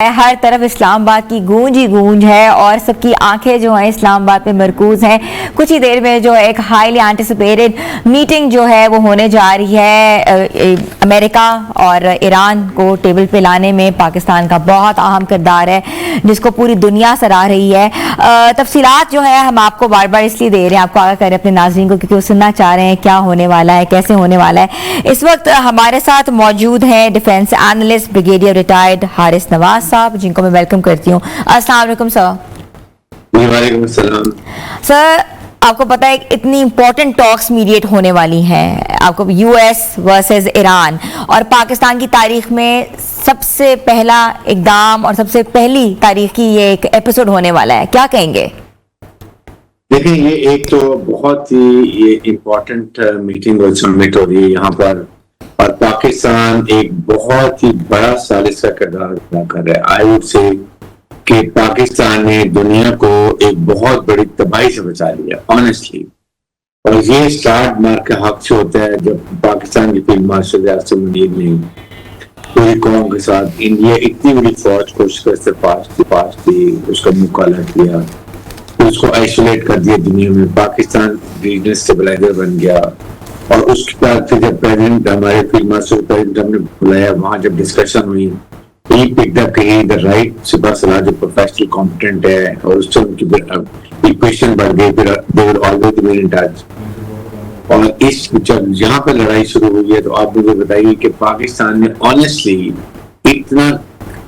ہر طرف اسلام آباد کی گونج ہی گونج ہے اور سب کی آنکھیں جو ہیں اسلام آباد پہ مرکوز ہیں. کچھ ہی دیر میں جو ایک ہائیلی اینٹیسپیٹڈ میٹنگ جو ہے وہ ہونے جا رہی ہے. امریکہ اور ایران کو ٹیبل پہ لانے میں پاکستان کا بہت اہم کردار ہے جس کو پوری دنیا سراہ رہی ہے. تفصیلات جو ہے ہم آپ کو بار بار اس لیے دے رہے ہیں, آپ کو آگاہ کریں اپنے ناظرین کو, کیونکہ وہ سننا چاہ رہے ہیں کیا ہونے والا ہے, کیسے ہونے والا ہے. اس وقت ہمارے ساتھ موجود ہیں defence analyst brigadier retired Haris Nawaz صاحب, جن کو میں ویلکم کرتی ہوں. السلام علیکم سر. وعلیکم السلام. سر, آپ کو پتا ہے اتنی امپورٹنٹ ٹاکس میڈیٹ ہونے والی ہیں, آپ کو یو ایس ورسز ایران, اور پاکستان کی تاریخ میں سب سے پہلا اقدام اور سب سے پہلی تاریخ کی یہ ایک ایپیسوڈ ہونے والا ہے, کیا کہیں گے؟ دیکھیں, یہ ایک تو بہت ہی یہ امپورٹنٹ میٹنگ اور سمٹ ہو رہی ہے یہاں پر, اور پاکستان ایک بہت ہی بڑا ثالث کا کردار ادا کر رہا ہے. آئی وڈ سے کہ پاکستان نے دنیا کو ایک بہت بڑی تباہی سے بچا لیا آنیسٹلی, اور یہ سٹارٹ مارک کا حق سے ہوتا ہے جب پاکستان کی فیلڈ مارشل اعظم منیر نے پوری قوم کے ساتھ انڈیا اتنی بڑی فوج کو شکست سے پاس دی, اس کا مقابلہ کیا, اس کو آئسولیٹ کر دیا دنیا میں. پاکستان ریجنل اسٹیبلائزر بن گیا, اور اس کے بعد پھر جب پریزیڈنٹ ہمارے فیلڈ مارشل پریزیڈنٹ ہم نے بلایا, وہاں جب ڈسکشن ہوئی, he picked up کہیں the right سپاہ سالار جو پروفیشنل کمپٹنٹ ہے, اور اس سے ان کی ایکویشن بڑھ گئی, پھر they will always be in touch. اور اس جب یہاں پہ لڑائی شروع ہوئی ہے تو آپ مجھے بتائیے کہ پاکستان نے آنیسٹلی اتنا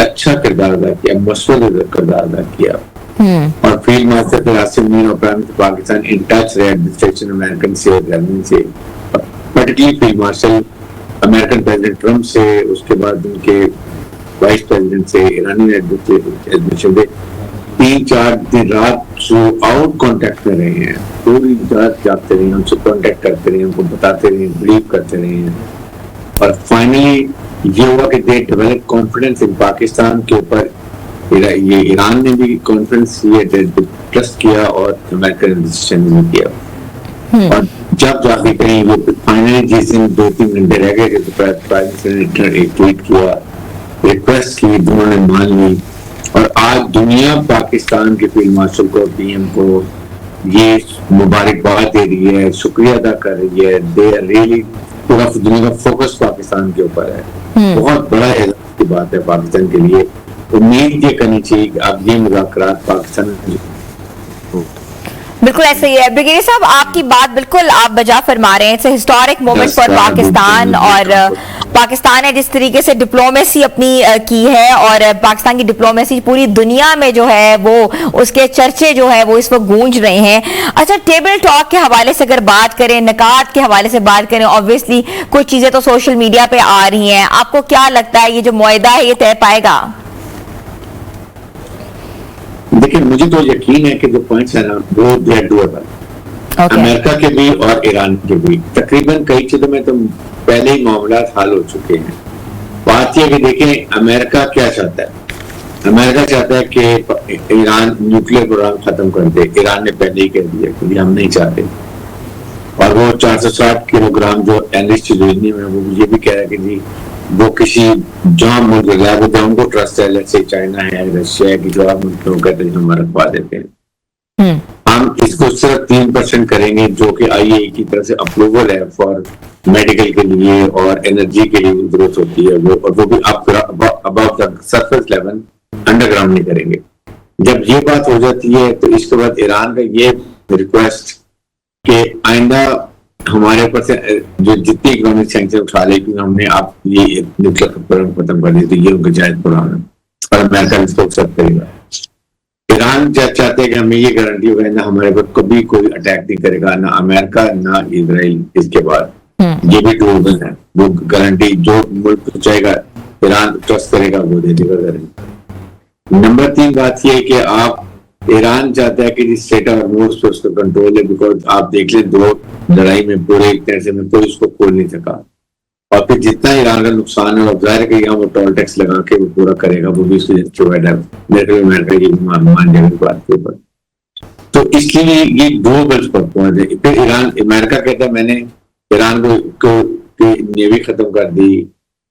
اچھا کردار ادا کیا, مثبت کردار ادا کیا, اور فیلڈ مارشل قاسم مین اور prime minister Pakistan in touch رہے ایڈمنسٹریشن امریکن سے, جرمن سے, particularly field marshal American president Trump سے, اس کے بعد ان کے وائس پریزیڈنٹ سے, ایرانی ایڈمنسٹریشن سے 3-4 دن رات تھرو آؤٹ کانٹیکٹ میں رہے ہیں, پوری رات جاگتے رہے ہیں, ان سے کانٹیکٹ کرتے رہے ہیں, ان کو بتاتے رہے ہیں, بلیو کرتے رہے ہیں, اور فائنلی یہ ہوا کہ دے ڈیولپ کانفیڈنس ان پاکستان کے اوپر. یہ ایران نے بھی کانفیڈنس ٹرسٹ کیا اور امریکن ایڈمنسٹریشن نے بھی کیا, اور جب جا کے کہیں یہ فائنلی جس دن 2-3 گھنٹے رہ گئے تو پرائم منسٹر نے ایک ٹویٹ کیا, ریکویسٹ کی, دونوں نے مان لی, اور آج دنیا پاکستان کے فیلڈ مارشل کو, پی ایم کو یہ مبارکباد دے رہی ہے, شکریہ ادا کر رہی ہے. دے ریئلی پورا دنیا کا فوکس پاکستان کے اوپر ہے. بہت بڑا اعزاز کی بات ہے پاکستان کے لیے. امید یہ کرنی چاہیے کہ اب یہ مذاکرات پاکستان بالکل ایسے ہی ہے. بریگیڈیئر صاحب, آپ کی بات بالکل آپ بجا فرما رہے ہیں. It's a historic moment for Pakistan, اور پاکستان نے جس طریقے سے ڈپلومیسی اپنی کی ہے, اور پاکستان کی ڈپلومیسی پوری دنیا میں جو ہے وہ اس کے چرچے جو ہے وہ اس وقت گونج رہے ہیں. اچھا, ٹیبل ٹاک کے حوالے سے اگر بات کریں, نکات کے حوالے سے بات کریں, obviously کچھ چیزیں تو سوشل میڈیا پہ آ رہی ہیں. آپ کو کیا لگتا ہے یہ جو معاہدہ ہے یہ طے پائے گا؟ دیکھیں, مجھے تو یقین ہے کہ جو پوائنٹس ہیں نا وہ دے آر ڈویبل, امریکہ کے بھی اور ایران کے بھی. تقریباً کئی چیزوں میں تو پہلے ہی معاملات حل ہو چکے ہیں. بات یہ کہ دیکھیں امریکہ کیا چاہتا ہے. امریکہ چاہتا ہے کہ ایران نیوکلیر پروگرام ختم کر دے. ایران نے پہلے ہی کہہ دیا کہ ہم نہیں چاہتے, اور وہ 460 کلو گرام جو اینلسٹ یورینیم ہے وہ یہ بھی کہہ رہا ہے کہ جی وہ کسی جہاں ملک جو ان کو ٹرسٹ ہے, جیسے چائنا ہے, رشیا ہے, کہ جو آپ ملکوں کہتے ہیں ہم رکھوا دیتے ہیں. ہم اس کو صرف 3% کریں گے جو کہ آئی اے کی طرف سے اپروول ہے فار میڈیکل کے لیے اور انرجی کے لیے ضرورت ہوتی ہے, وہ بھی about the surface level, under ground نہیں کریں گے. جب یہ بات ہو جاتی ہے تو اس کے بعد ایران کا یہ ریکویسٹ کہ آئندہ ہمارے اوپر سے جو جتنی اکنامک سینکشن اٹھا لے, کیونکہ ہم نے آپ یہ نیوکلیر پروگرام ختم کر دی, تو یہ ان کا جائز پروگرام ہے اور امریکہ اس کو ایکسپٹ کرے گا. ایران چاہتے ہیں کہ ہمیں یہ گارنٹی ہوگا نہ ہمارے اوپر کبھی کوئی اٹیک نہیں کرے گا, نہ امریکہ نہ اسرائیل. اس کے بعد یہ بھی ڈویبل ہے, وہ گارنٹی جو ملک چاہے گا ایران ٹرسٹ کرے گا وہ دے دے گا گارنٹی. نمبر 3 بات یہ ہے کہ آپ ایران چاہتا ہے کہ اسٹیٹ آف ہارموز پہ اس کا کنٹرول ہے, بیکاز آپ دیکھ لیں 2 لڑائی میں پورے ایک طرح سے میں کوئی اس کو کھول نہیں سکا, اور پھر جتنا ایران کا نقصان ہے ظاہر ہے کہ یہاں وہ ٹول ٹیکس لگا کے وہ پورا کرے گا, وہ بھی اس کی پرووائڈ ہے میرے کو امریکہ کی مان جائے گی بات کے اوپر. تو اس لیے یہ 2 بلس پر پہنچ ہے. پھر ایران امریکہ کہتا ہے میں نے ایران کو نیوی ختم کر دی,